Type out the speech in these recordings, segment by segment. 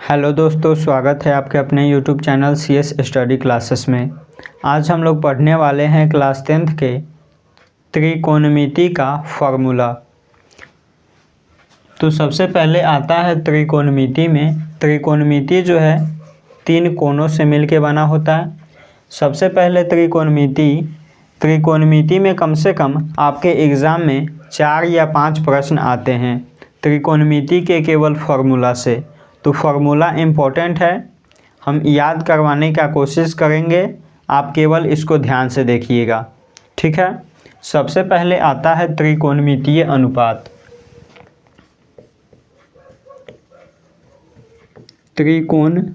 Hello दोस्तों, स्वागत है आपके अपने YouTube channel CS study classes में। आज हम लोग पढ़ने वाले हैं क्लास 10th के त्रिकोणमिति का फॉर्मूला। तो सबसे पहले आता है त्रिकोणमिति में। त्रिकोणमिति जो है तीन कोणों से मिलके बना होता है। सबसे पहले त्रिकोणमिति में कम से कम आपके एग्ज़ाम में 4 या 5 प्रश्न आते हैं त्रिकोणमिति के केवल फॉर्मूला से। तो फॉर्मूला इम्पोर्टेंट है, हम याद करवाने का कोशिश करेंगे, आप केवल इसको ध्यान से देखिएगा, ठीक है। सबसे पहले आता है त्रिकोणमितीय अनुपात। त्रिकोणमितीय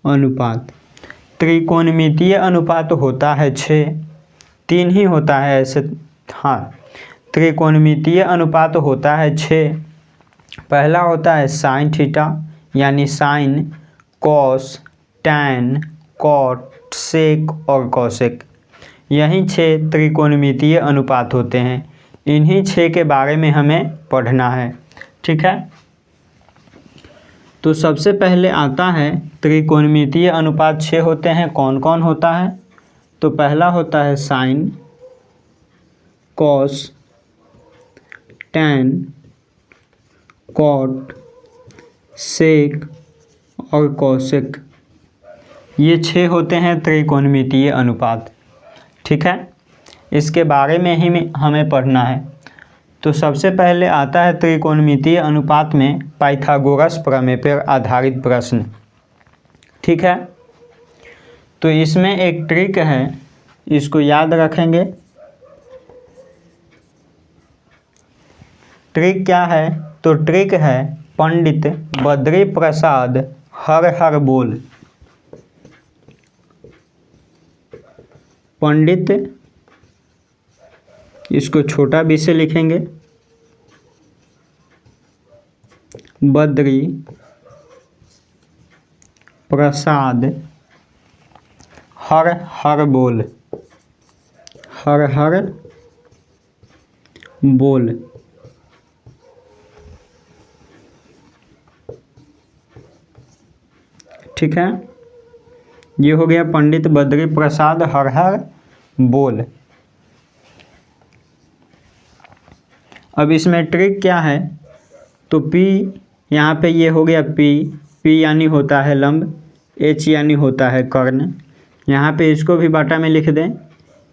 अनुपात। त्रिकोणमितीय अनुपात होता है 6, 3 ही होता है ऐसे। हाँ, त्रिकोणमितीय अनुपात होता है 6। पहला होता है साइन थीटा, यानी साइन, कॉस, टैन, कॉट, सेक और कॉसेक। यही 6 त्रिकोणमितीय अनुपात होते हैं। इन्हीं 6 के बारे में हमें पढ़ना है, ठीक है। तो सबसे पहले आता है त्रिकोणमितीय अनुपात 6 होते हैं। कौन कौन होता है? तो पहला होता है साइन, कॉस, टैन, कॉट, सेक और कॉसेक। ये 6 होते हैं त्रिकोणमितीय अनुपात, ठीक है। इसके बारे में ही हमें पढ़ना है। तो सबसे पहले आता है त्रिकोणमितीय अनुपात में पाइथागोरस प्रमेय पर आधारित प्रश्न, ठीक है। तो इसमें एक ट्रिक है, इसको याद रखेंगे। ट्रिक क्या है? तो ट्रिक है पंडित बद्री प्रसाद हर हर बोल। पंडित, इसको छोटा बी से लिखेंगे, बद्री प्रसाद हर हर बोल, हर हर बोल। ठीक है, ये हो गया पंडित बद्री प्रसाद हर हर बोल। अब इसमें ट्रिक क्या है? तो P, यहाँ पे ये हो गया P यानी होता है लंब, H यानी होता है कर्ण। यहाँ पे इसको भी बाटा में लिख दें।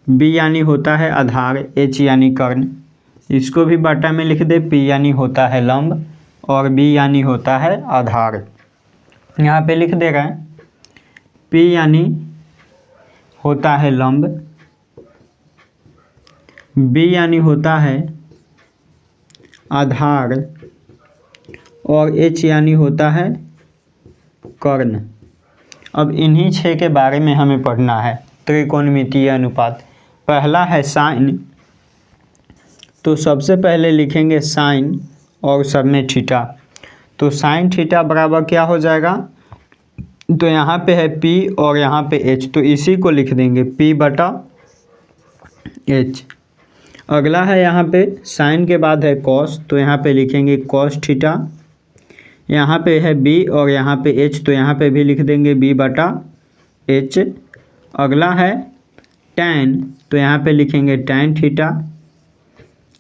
B यानी होता है आधार, H यानी कर्ण। इसको भी बाटा में लिख दें। P यानी होता है लंब और B यानी होता है आधार। यहाँ पे लिख दे रहे हैं, P यानी होता है लंब, B यानी होता है आधार और H यानी होता है कर्ण। अब इन्हीं 6 के बारे में हमें पढ़ना है। त्रिकोणमितीय अनुपात पहला है साइन। तो सबसे पहले लिखेंगे साइन और सब में थीटा। तो साइन थीटा बराबर क्या हो जाएगा? तो यहाँ पे है P और यहाँ पे H, तो इसी को लिख देंगे P/H। अगला है यहाँ पे साइन के बाद है कॉस, तो यहाँ पे लिखेंगे कॉस थीटा। यहाँ पे है B और यहाँ पे H, तो यहाँ पे भी लिख देंगे B/H। अगला है टैन, तो यहाँ पे लिखेंगे tan theta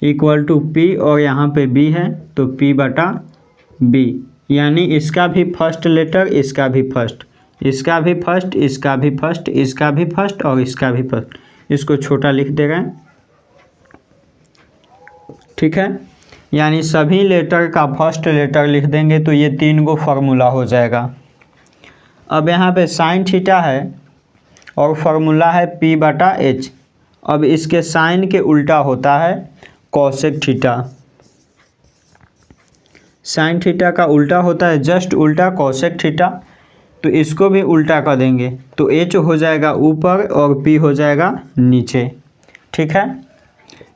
equal to P और यहाँ पे B है, तो P/B। यानी इसका भी फर्स्ट लेटर, इसका भी फर्स्ट, इसका भी फर्स्ट, इसका भी फर्स्ट, इसका भी फर्स्ट और इसका भी फर्स्ट। इसको छोटा लिख दे रहे हैं, ठीक है। यानी सभी लेटर का फर्स्ट लेटर लिख देंगे तो ये 3 गो फार्मूला हो जाएगा। अब यहाँ पे साइन थीटा है और फार्मूला है P/H। अब इसके साइन के उल्टा होता है कॉसेक थीटा। साइन थीटा का उल्टा होता है जस्ट उल्टा कॉसेक थीटा, तो इसको भी उल्टा कर देंगे तो H हो जाएगा ऊपर और P हो जाएगा नीचे, ठीक है।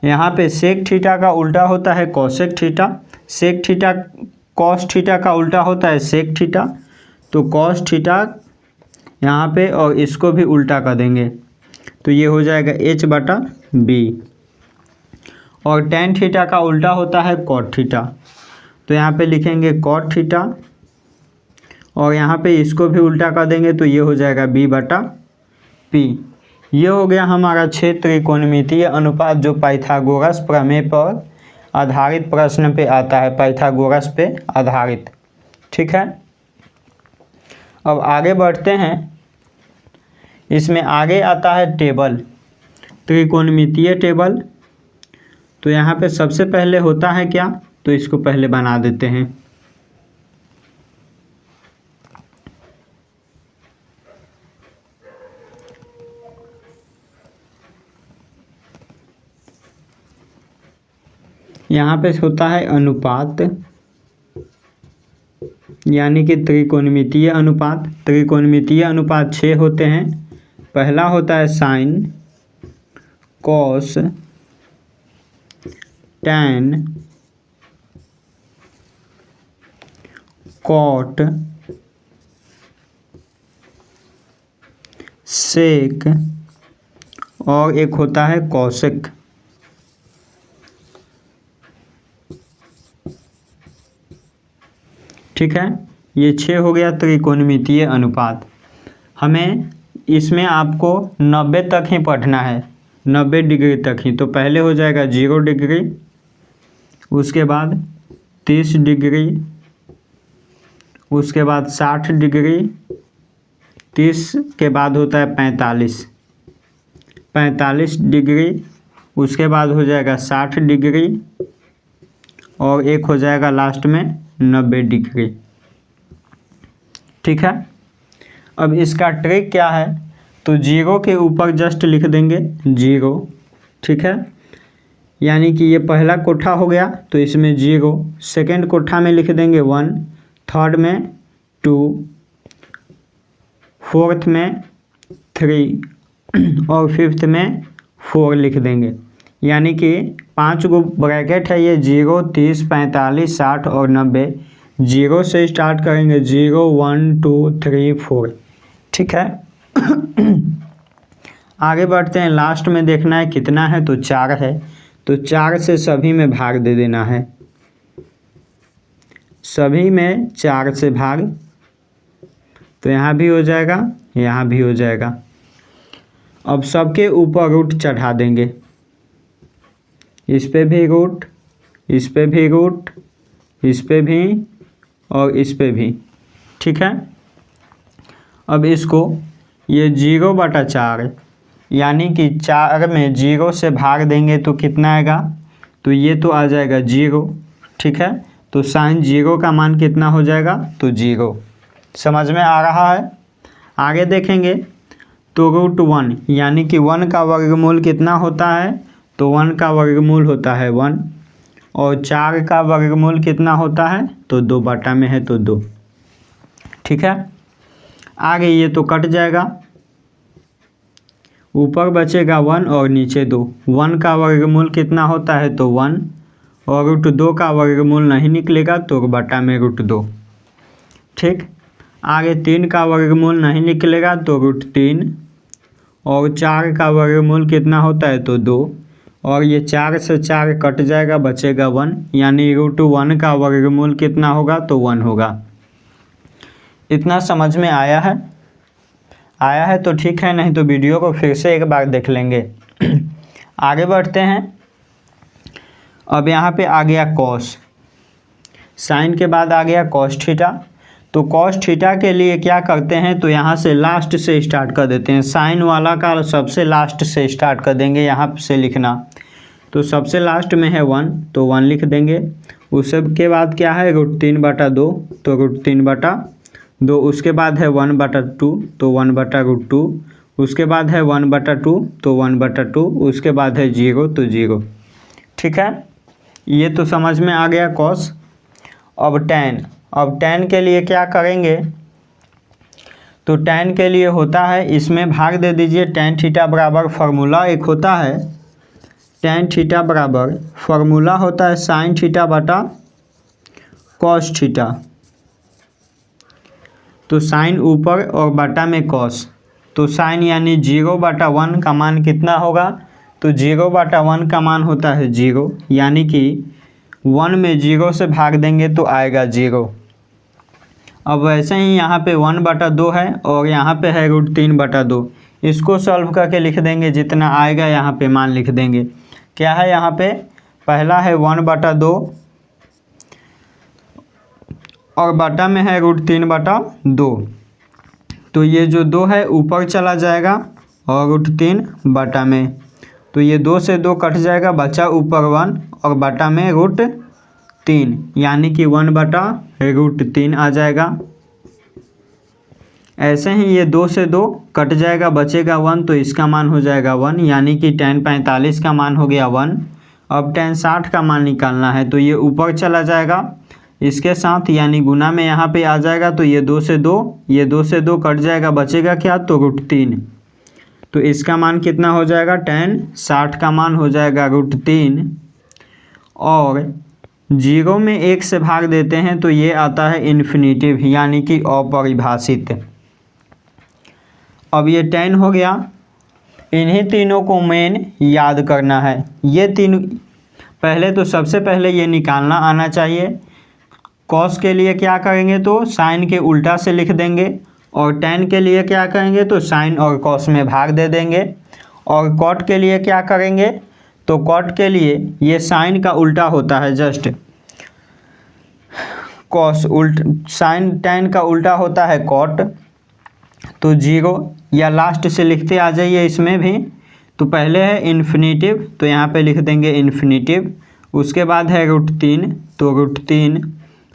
यहाँ पे सेक थीटा का उल्टा होता है cosec theta. Sec theta, cos theta का उल्टा होता है सेक थीटा, तो कॉस थीटा यहाँ पे और इसको भी उल्टा कर देंगे तो ये हो जाएगा H/B। और टेन थीटा का उल्टा होता है कॉट थीटा। तो यहाँ पे लिखेंगे कॉट थीटा और यहाँ पे इसको भी उल्टा कर देंगे तो ये हो जाएगा b बटा p। ये हो गया हमारा 6 त्रिकोणमितीय अनुपात जो पाइथागोरस प्रमेय पर आधारित प्रश्न पे आता है, पाइथागोरस पे आधारित। ठीक है, अब आगे बढ़ते हैं। इसमें आगे आता है टेबल, त्रिकोणमितीय टेबल। तो यहाँ पे सबसे पहले होता है क्या, तो इसको पहले बना देते हैं। यहाँ पे होता है अनुपात, यानी कि त्रिकोणमितीय अनुपात। त्रिकोणमितीय अनुपात 6 होते हैं। पहला होता है साइन, कॉस, टैन, कॉट, सेक और एक होता है कॉसेक। ठीक है, ये 6 हो गया त्रिकोणमितीय अनुपात। हमें इसमें आपको 90 तक ही पढ़ना है, 90 डिग्री तक ही। तो पहले हो जाएगा 0 डिग्री, उसके बाद 30 डिग्री, उसके बाद 60 डिग्री, 30 के बाद होता है 45 डिग्री, उसके बाद हो जाएगा 60 डिग्री और एक हो जाएगा लास्ट में 90 डिग्री। ठीक है, अब इसका ट्रिक क्या है, तो 0 के ऊपर जस्ट लिख देंगे 0। ठीक है, यानी कि ये पहला कोठा हो गया तो इसमें 0, सेकेंड कोठा में लिख देंगे 1, थर्ड में 2, फोर्थ में 3 और फिफ्थ में 4 लिख देंगे। यानी कि 5 गो ब्रैकेट है ये, 0, 30, 45, 60 और 90। 0 से स्टार्ट करेंगे, 0, 1, 2, 3, 4। ठीक है, आगे बढ़ते हैं। लास्ट में देखना है कितना है, तो 4 है। तो 4 से सभी में भाग दे देना है, सभी में 4 से भाग। तो यहाँ भी हो जाएगा, यहाँ भी हो जाएगा। अब सबके ऊपर रूट चढ़ा देंगे, इस पे भी रूट, इस पे भी रूट, इस पे भी और इस पे भी। ठीक है, अब इसको ये 0/4 यानी कि 4 में 0 से भाग देंगे तो कितना आएगा, तो ये तो आ जाएगा 0। ठीक है, तो साइन 0 का मान कितना हो जाएगा, तो 0। समझ में आ रहा है। आगे देखेंगे तो √1 यानी कि 1 का वर्गमूल कितना होता है, तो 1 का वर्गमूल होता है 1 और 4 का वर्गमूल कितना होता है, तो 2 बटा में है तो 2। ठीक है, आगे ये तो कट जाएगा, ऊपर बचेगा 1 और नीचे 2। 1 का वर्गमूल कितना होता है, तो 1 और √2 का वर्गमूल नहीं निकलेगा तो बटा में √2। ठीक, आगे 3 का वर्गमूल नहीं निकलेगा तो √3 और 4 का वर्गमूल कितना होता है, तो 2 और ये 4 से 4 कट जाएगा, बचेगा 1 यानी √1 का वर्गमूल कितना होगा, तो 1 होगा। इतना समझ में आया है? आया है तो ठीक है, नहीं तो वीडियो को फिर से एक बार देख लेंगे। आगे बढ़ते हैं। अब यहाँ पे आ गया कॉस, साइन के बाद आ गया कॉस थीटा। तो कॉस थीटा के लिए क्या करते हैं, तो यहाँ से लास्ट से स्टार्ट कर देते हैं। साइन वाला का सबसे लास्ट से स्टार्ट कर देंगे, यहाँ से लिखना। तो सबसे लास्ट में है 1 तो 1 लिख देंगे। उसके बाद क्या है, √3/2 तो √3/2। उसके बाद है 1/2 तो 1/√2। उसके बाद है 1/2 तो 1/2। उसके बाद है 0 तो 0। ठीक है, ये तो समझ में आ गया कॉस। अब टैन के लिए क्या करेंगे, तो टैन के लिए होता है, इसमें भाग दे दीजिए। टैन थीटा बराबर फार्मूला एक होता है, टैन थीटा बराबर फार्मूला होता है साइन थीटा बटा कॉस थीटा। तो साइन ऊपर और बटा में कॉस, तो साइन यानी 0/1 का मान कितना होगा, तो 0/1 का मान होता है 0, यानी कि 1 में 0 से भाग देंगे तो आएगा 0। अब वैसे ही यहाँ पे 1/2 है और यहाँ पे है √3/2। इसको सॉल्व करके लिख देंगे, जितना आएगा यहाँ पे मान लिख देंगे। क्या है यहाँ पे, पहला है 1/2 और बटा में है √3/2, तो ये जो 2 है ऊपर चला जाएगा और √3 बटा में, तो ये 2 से 2 कट जाएगा, बचा ऊपर 1 और बटा में √3, यानी कि 1/√3 आ जाएगा। ऐसे ही ये 2 से 2 कट जाएगा, बचेगा 1, तो इसका मान हो जाएगा 1, यानी कि tan 45 का मान हो गया 1। अब tan 60 का मान निकालना है, तो ये ऊपर चला जाएगा इसके साथ, यानी गुना में यहाँ पे आ जाएगा, तो ये 2 से 2 कट जाएगा, बचेगा क्या, तो √3। तो इसका मान कितना हो जाएगा, tan 60 का मान हो जाएगा √3। और 0 में 1 से भाग देते हैं तो ये आता है इन्फिनिटिव, यानी कि अपरिभाषित। अब ये tan हो गया, इन्हीं तीनों को मेन याद करना है। ये तीन पहले तो सबसे पहले ये निकालना आना चाहिए। कॉस के लिए क्या करेंगे, तो साइन के उल्टा से लिख देंगे, और tan के लिए क्या करेंगे, तो साइन और कॉस में भाग दे देंगे। और कॉट के लिए क्या करेंगे, तो कॉट के लिए ये साइन का उल्टा होता है, जस्ट कॉस साइन tan का उल्टा होता है कॉट, तो 0 या लास्ट से लिखते आ जाइए इसमें भी। तो पहले है इन्फिनिटिव, तो यहाँ पे लिख देंगे इन्फिनिटिव। उसके बाद है √3, तो √3,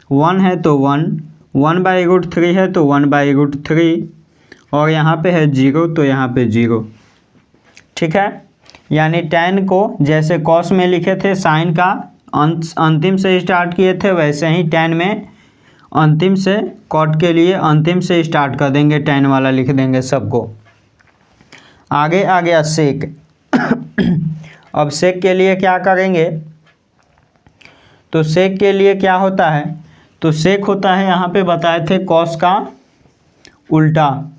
1 है तो 1, 1/√3 है तो 1/√3, और यहाँ पे है 0 तो यहाँ पे 0। ठीक है, यानी tan को जैसे कॉस में लिखे थे साइन का अंतिम से स्टार्ट किए थे, वैसे ही tan में अंतिम से, कॉट के लिए अंतिम से स्टार्ट कर देंगे, tan वाला लिख देंगे सबको। आगे आ गया सेक। अब सेक के लिए क्या करेंगे, तो सेक के लिए क्या होता है, तो सेक होता है, यहाँ पे बताए थे कॉस का उल्टा।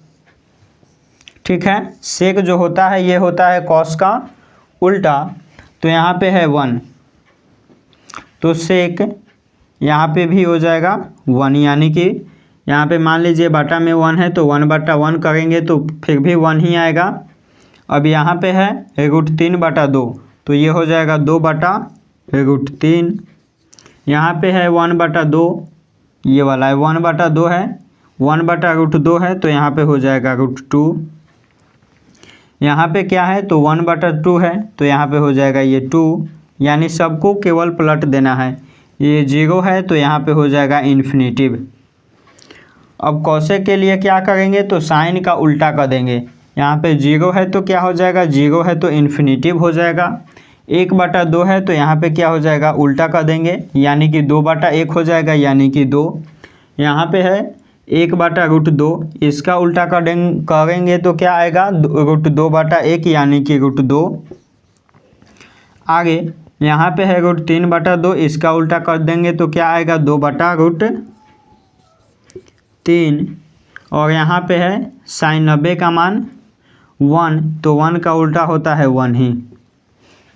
ठीक है, सेक जो होता है ये होता है कॉस का उल्टा। तो यहाँ पे है 1, तो सेक यहाँ पे भी हो जाएगा 1, यानी कि यहाँ पे मान लीजिए बटा में 1 है तो 1/1 करेंगे तो फिर भी 1 ही आएगा। अब यहाँ पे है √3/2, तो ये हो जाएगा 2/√3। यहाँ पे है 1/2, ये वाला है 1/2 है, 1/√2 है, तो यहाँ पे हो जाएगा √2। यहाँ पे क्या है, तो 1/2 है, तो यहाँ पे हो जाएगा ये 2, यानी सबको केवल पलट देना है। ये 0 है तो यहाँ पे हो जाएगा इन्फिनिटिव। अब कॉसेक के लिए क्या करेंगे, तो साइन का उल्टा कर देंगे। यहाँ पे 0 है तो क्या हो जाएगा, 0 है तो इन्फिनिटिव हो जाएगा। 1/2 है तो यहाँ पे क्या हो जाएगा, उल्टा कर देंगे, यानी कि 2/1 हो जाएगा, यानी कि 2। यहाँ पे है 1/√2, इसका उल्टा करेंगे तो क्या आएगा, √2/1, यानी कि √2। आगे यहाँ पे है √3/2, इसका उल्टा कर देंगे तो क्या आएगा, 2/√3। और यहाँ पे है sin 90 का मान 1, तो 1 का उल्टा होता है 1 ही।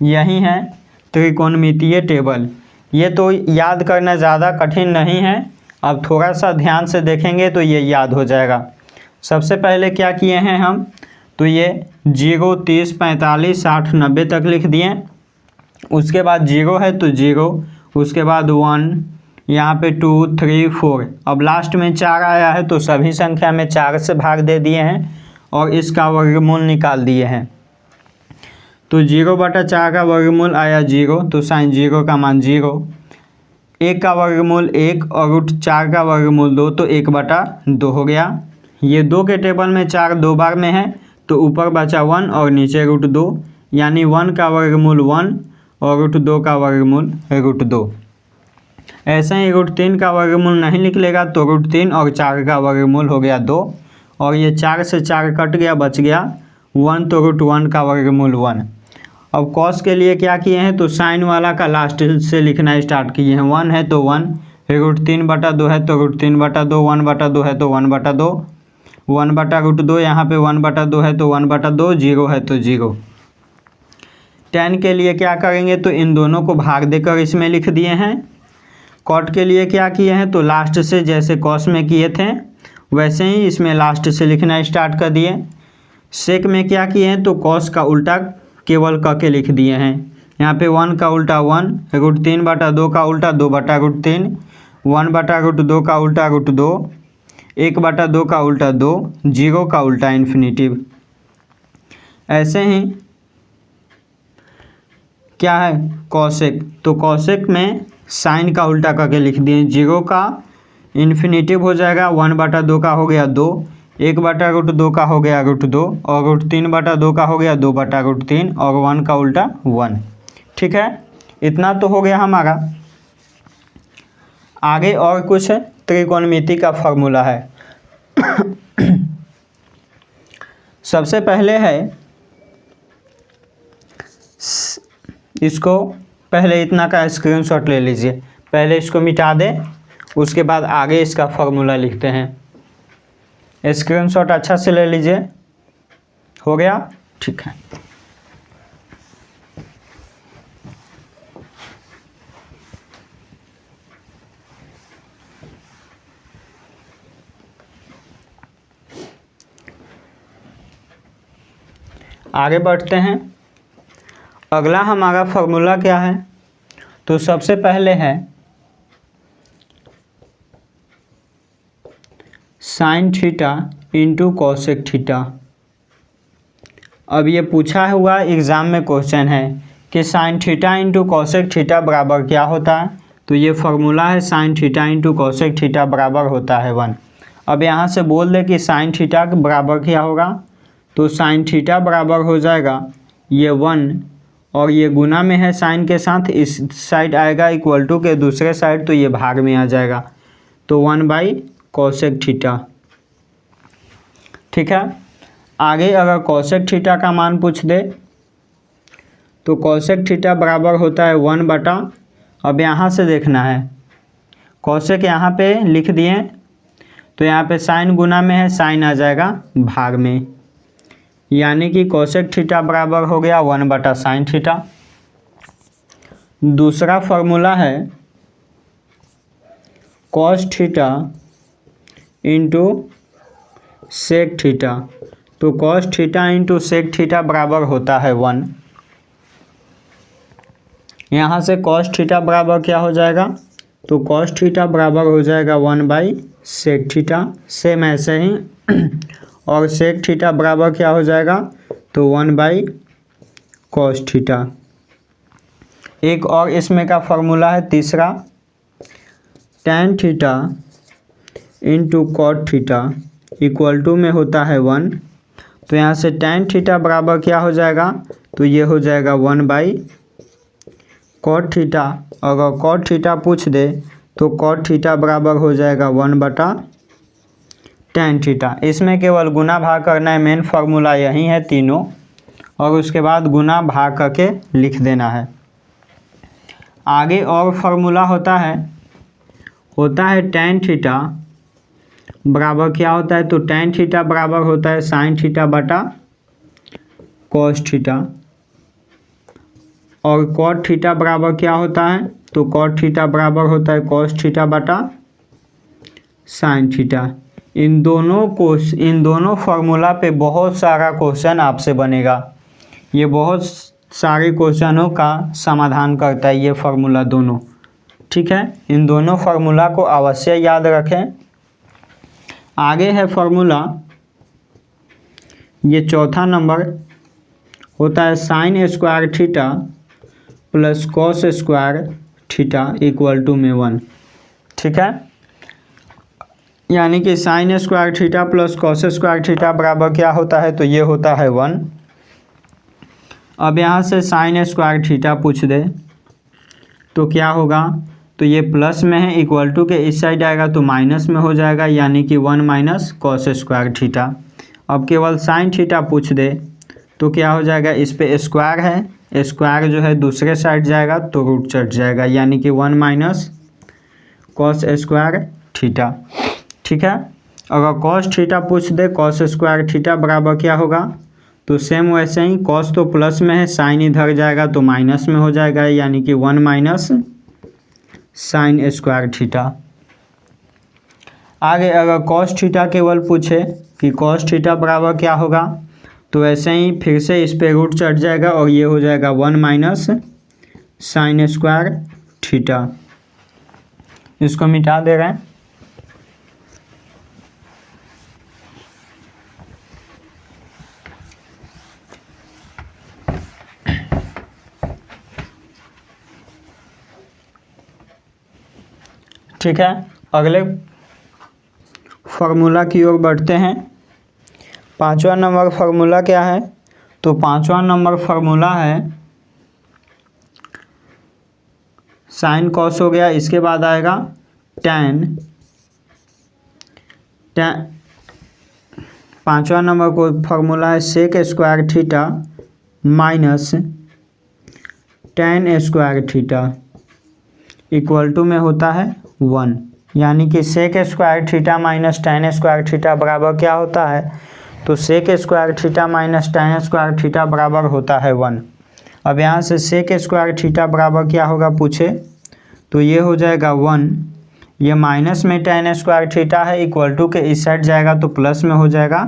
यही है त्रिकोणमितीय टेबल। ये तो याद करना ज़्यादा कठिन नहीं है, अब थोड़ा सा ध्यान से देखेंगे तो ये याद हो जाएगा। सबसे पहले क्या किए हैं हम, तो ये 0, 30, 45, 60, 90 तक लिख दिए। उसके बाद 0 है तो 0, उसके बाद 1, यहाँ पे 2, 3, 4, अब लास्ट में 4 आया है तो सभी संख्या में 4 से भाग दे दिए हैं और इसका वर्गमूल निकाल दिए हैं। तो 0/4 का वर्गमूल आया 0, तो साइन 0 का मान 0। 1 का वर्गमूल 1 और √4 का वर्गमूल 2, तो 1/2 हो गया। ये 2 के टेबल में 4 2 बार में है, तो ऊपर बचा 1 और नीचे √2, यानी 1 का वर्गमूल 1 और √2 का वर्गमूल √2। ऐसे ही √3 का वर्गमूल नहीं निकलेगा तो √3 और 4 का वर्गमूल हो गया 2, और ये 4 से 4 कट गया, बच गया 1, तो √1 का वर्गमूल 1। अब कॉस के लिए क्या किए हैं, तो साइन वाला का लास्ट से लिखना स्टार्ट किए हैं। 1 है तो 1, √3/2 है तो √3/2, 1/2 है तो 1/2, 1/√2, यहाँ पे 1/2 है तो 1/2, 0 है तो 0। tan के लिए क्या करेंगे, तो इन दोनों को भाग देकर इसमें लिख दिए हैं। cot के लिए क्या किए हैं, तो लास्ट से जैसे cos में किए थे वैसे ही इसमें लास्ट से लिखना स्टार्ट कर दिए। sec में क्या किए हैं, तो cos का उल्टा केवल क के लिख दिए हैं। यहाँ पे 1 का उल्टा 1, √3/2 का उल्टा 2/√3, 1/√2 का उल्टा √2, 1/2 का उल्टा 2, 0 का उल्टा इन्फिनेटिव। ऐसे ही क्या है कॉसेक, तो कॉसेक में साइन का उल्टा करके लिख दिए। 0 का इन्फिनेटिव हो जाएगा, 1/2 का हो गया 2, 1/√2 का हो गया √2 और √3/2 का हो गया 2/√3 और 1 का उल्टा 1। ठीक है, इतना तो हो गया हमारा। आगे और कुछ त्रिकोणमिति का फॉर्मूला है। सबसे पहले है, इसको पहले इतना का स्क्रीनशॉट ले लीजिए, पहले इसको मिटा दें, उसके बाद आगे इसका फॉर्मूला लिखते हैं। स्क्रीनशॉट अच्छा से ले लीजिए। हो गया, ठीक है। आगे बढ़ते हैं। अगला हमारा फॉर्मूला क्या है, तो सबसे पहले है sine theta into cosec theta. अब ये पूछा हुआ एग्ज़ाम में क्वेश्चन है कि sine theta into cosec theta बराबर क्या होता है, तो ये फॉर्मूला है sine theta into cosec theta बराबर होता है 1। अब यहाँ से बोल दे कि साइन थीटा के बराबर क्या होगा, तो साइन थीटा बराबर हो जाएगा ये 1 और ये गुना में है साइन के साथ, इस साइड आएगा इक्वल टू के दूसरे साइड, तो ये भाग में आ जाएगा, तो 1/कॉसेक थीटा। ठीक है, आगे अगर कॉसेक थीटा का मान पूछ दे तो कॉसेक थीटा बराबर होता है 1/, अब यहाँ से देखना है, कॉसेक यहाँ पे लिख दिए तो यहाँ पे साइन गुना में है, साइन आ जाएगा भाग में, यानी कि कॉसेक थीटा बराबर हो गया 1/साइन थीटा। दूसरा फॉर्मूला है cos theta into sec theta, तो cos theta into sec theta बराबर होता है 1। यहाँ से कॉस थीटा बराबर क्या हो जाएगा, तो कॉस थीटा बराबर हो जाएगा 1/सेक थीटा, सेम ऐसे ही और सेक थीटा बराबर क्या हो जाएगा, तो 1/कॉस थीटा। एक और इसमें का फॉर्मूला है तीसरा, tan theta into cot theta equal to में होता है 1, तो यहाँ से टैन थीटा बराबर क्या हो जाएगा, तो ये हो जाएगा 1/कॉट थीटा। अगर कॉट थीटा पूछ दे तो कॉट थीटा बराबर हो जाएगा 1/टैन थीटा। इसमें केवल गुना भाग करना है, मेन फार्मूला यही है तीनों, और उसके बाद गुना भाग करके लिख देना है। आगे और फार्मूला होता है टैन थीटा बराबर क्या होता है, तो टैन थीटा बराबर होता है साइन थीटा बटा कॉस थीटा, और कॉट थीटा बराबर क्या होता है, तो कॉट थीटा बराबर होता है कॉस थीटा बटा साइन थीटा। इन दोनों फार्मूला पे बहुत सारा क्वेश्चन आपसे बनेगा, ये बहुत सारे क्वेश्चनों का समाधान करता है ये फार्मूला दोनों। ठीक है, इन दोनों फार्मूला को अवश्य याद रखें। आगे है फार्मूला, ये चौथा नंबर होता है sin square theta plus cos square theta equal to में 1। ठीक है, यानी कि sin square theta plus cos square theta बराबर क्या होता है, तो ये होता है 1। अब यहाँ से साइन स्क्वायर थीटा पूछ दे तो क्या होगा, तो ये प्लस में है, इक्वल टू के इस साइड आएगा तो माइनस में हो जाएगा, यानी कि 1 - कॉस स्क्वायर थीटा। अब केवल साइन थीटा पूछ दे तो क्या हो जाएगा, इस पे स्क्वायर है, स्क्वायर जो है दूसरे साइड जाएगा तो रूट चढ़ जाएगा, यानी कि 1 - कॉस स्क्वायर थीटा। ठीक है, अगर कॉस थीटा पूछ दे कॉस स्क्वायर थीटा बराबर क्या होगा, तो सेम वैसे ही कॉस तो प्लस में है, साइन इधर जाएगा तो माइनस में हो जाएगा, यानी कि 1 माइनस साइन स्क्वायर थीटा। आगे अगर कॉस थीटा केवल पूछे कि कॉस थीटा बराबर क्या होगा, तो ऐसे ही फिर से इस पे रूट चढ़ जाएगा और ये हो जाएगा 1 माइनस साइन स्क्वायर थीटा। इसको मिटा दे रहे हैं। ठीक है, अगले फार्मूला की ओर बढ़ते हैं। 5वां नंबर फार्मूला क्या है, तो 5वां नंबर फार्मूला है साइन कॉस हो गया, इसके बाद आएगा टैन। 5वां नंबर को फार्मूला है sec square theta minus tan square theta equal to में होता है 1, यानी कि sec square theta minus tan square theta बराबर क्या होता है, तो sec square theta minus tan square theta बराबर होता है 1। अब यहाँ से सेक स्क्वायर थीटा बराबर क्या होगा पूछे, तो ये हो जाएगा 1, ये माइनस में टैन स्क्वायर थीटा है, इक्वल टू के इस साइड जाएगा तो प्लस में हो जाएगा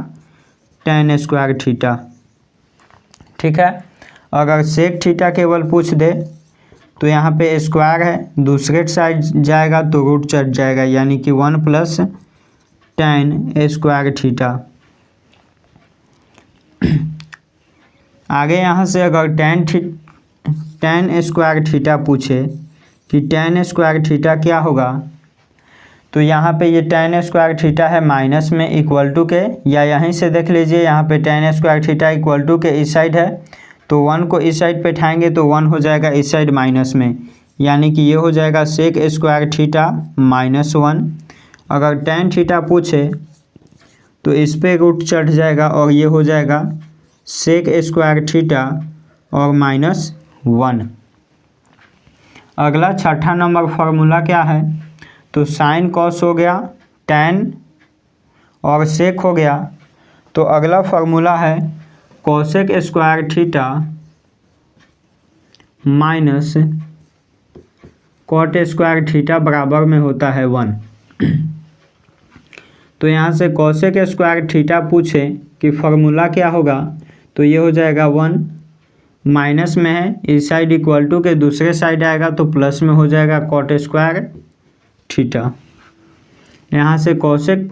टैन स्क्वायर थीटा। ठीक है, अगर सेक थीटा केवल पूछ दे तो यहाँ पे स्क्वायर है, दूसरे साइड जाएगा तो रूट चढ़ जाएगा, यानी कि 1 प्लस टैन स्क्वायर थीटा। आगे यहाँ से अगर टैन स्क्वायर थीटा पूछे कि टैन स्क्वायर थीटा क्या होगा, तो यहाँ पे ये टैन स्क्वायर थीटा है माइनस में इक्वल टू के, या यहीं से देख लीजिए यहाँ पे tan square theta equal to के इस साइड है, तो 1 को इस साइड पे उठाएंगे तो 1 हो जाएगा इस साइड माइनस में, यानी कि ये हो जाएगा सेक स्क्वायर थीटा माइनस 1। अगर टैन थीटा पूछे तो इस पे रूट चढ़ जाएगा और ये हो जाएगा सेक स्क्वायर थीटा और माइनस 1। अगला 6ठा नंबर फार्मूला क्या है, तो साइन कॉस हो गया, टैन और सेक हो गया, तो अगला फार्मूला है cosec square theta minus cot square theta बराबर में होता है 1। तो यहाँ से कोसेक स्क्वायर थीटा पूछे कि फार्मूला क्या होगा, तो ये हो जाएगा 1, माइनस में है इस साइड इक्वल टू के दूसरे साइड आएगा तो प्लस में हो जाएगा कॉट स्क्वायर थीटा। यहाँ से कोसेक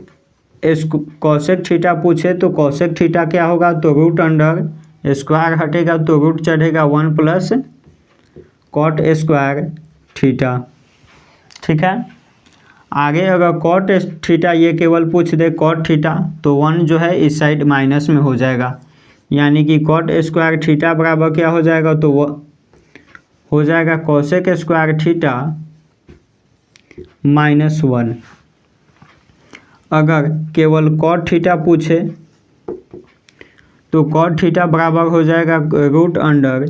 थीटा पूछे तो कोसेक थीटा क्या होगा, तो रूट अंडर स्क्वायर हटेगा तो रूट चढ़ेगा 1 प्लस कॉट स्क्वायर थीटा। ठीक है, आगे अगर कॉट थीटा ये केवल पूछ दे कॉट थीटा, तो 1 जो है इस साइड माइनस में हो जाएगा, यानी कि कॉट स्क्वायर थीटा बराबर क्या हो जाएगा, तो वो हो जाएगा कोसेक स्क्वायर थीटा माइनस 1। अगर केवल कॉट थीटा पूछे तो कॉट थीटा बराबर हो जाएगा root under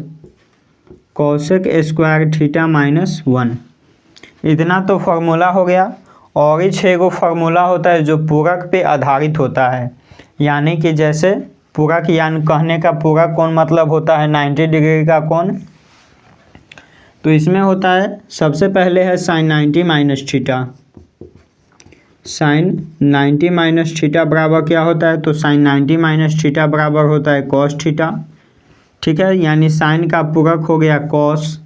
cosec square theta minus 1। इतना तो फार्मूला हो गया, और ही 6 गो फार्मूला होता है जो पूरक पे आधारित होता है, यानी कि जैसे पूरक, यानी कहने का पूरक कोण मतलब होता है 90 डिग्री का कोण। तो इसमें होता है सबसे पहले है sine 90 minus theta. Sine 90 minus theta बराबर क्या होता है, तो साइन 90 माइनस थीटा बराबर होता है कॉस थीटा। ठीक है, यानी साइन का पूरक हो गया कॉस।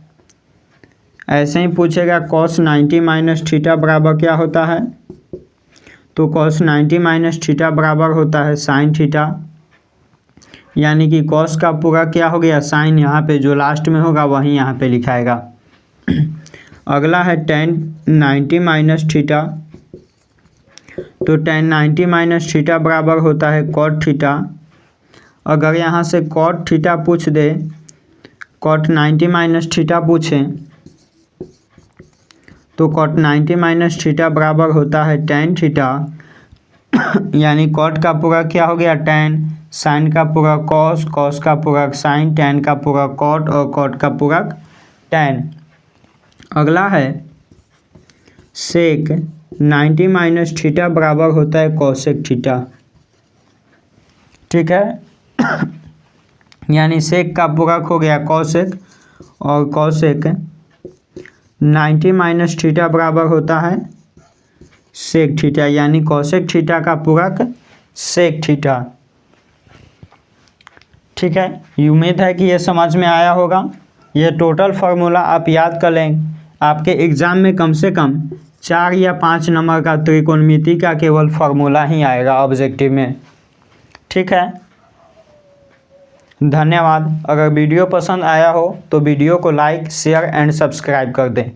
ऐसे ही पूछेगा कॉस 90 माइनस थीटा बराबर क्या होता है, तो कॉस 90 माइनस थीटा बराबर होता है साइन थीटा, यानी कि कॉस का पूरक क्या हो गया साइन, यहाँ पे जो लास्ट में होगा वही यहाँ पे लिखाएगा। अगला है टेन 90 माइनस थीटा, तो टेन 90 माइनस थीटा बराबर होता है कॉट थीटा। अगर यहाँ से कॉट थीटा पूछ दे, कॉट 90 माइनस थीटा पूछें, तो कॉट 90 माइनस थीटा बराबर होता है टेन थीटा, यानी कॉट का पूरक क्या हो गया टेन, साइन का पूरक कॉस, कॉस का पूरक साइन, टेन का पूरक कॉट और कॉट का पूरक टेन। अगला है सेक 90 माइनस थीटा बराबर होता है कोसेक थीटा। ठीक है, यानी सेक का पूरक हो गया कॉसेक, और कॉसेक 90 माइनस थीटा बराबर होता है सेक थीटा, यानी कॉसेक थीटा का पूरक सेक थीटा। ठीक है, उम्मीद है कि ये समझ में आया होगा। ये टोटल फार्मूला आप याद कर लें, आपके एग्ज़ाम में कम से कम 4 या 5 नंबर का त्रिकोणमिति का केवल फार्मूला ही आएगा ऑब्जेक्टिव में। ठीक है, धन्यवाद। अगर वीडियो पसंद आया हो तो वीडियो को लाइक, शेयर एंड सब्सक्राइब कर दें।